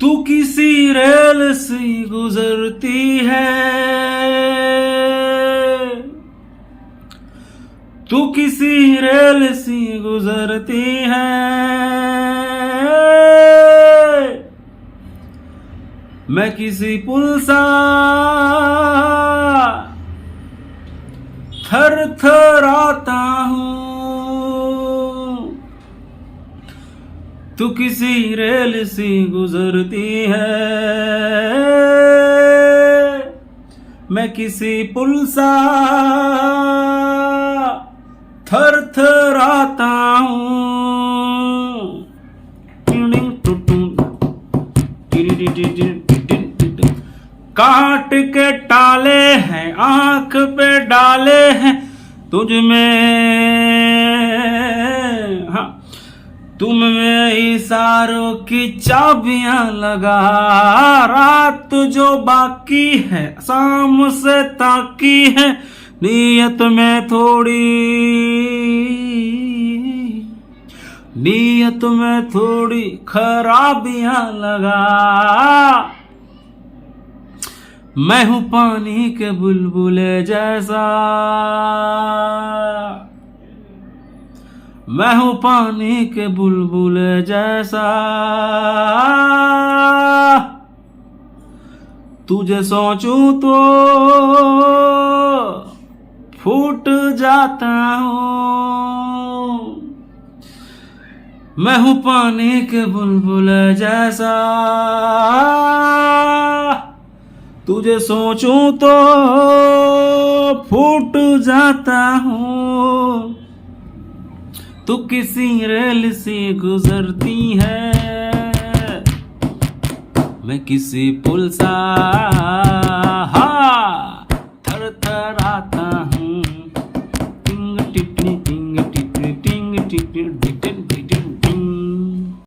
तू किसी रेल सी गुजरती है, तू किसी रेल सी गुजरती है, मैं किसी पुल सा थर थराता हूँ। तू किसी रेल सी गुजरती है, मैं किसी पुल सा थर थराता हूँ। काट के टाले हैं आंख पे डाले हैं तुझ में, हाँ तुम में इशारों की चाबियां लगा, रात जो बाकी है शाम से ताकी है, नीयत में थोड़ी खराबियां लगा। मैं हूं पानी के बुलबुले जैसा, मैं हूं पानी के बुलबुले जैसा, तुझे सोचूं तो फूट जाता हूं। मैं हूं पानी के बुलबुले जैसा, तुझे सोचूं तो फूट जाता हूँ। तू किसी रेल सी गुजरती है, मैं किसी पुल सा थर थराता हूँ।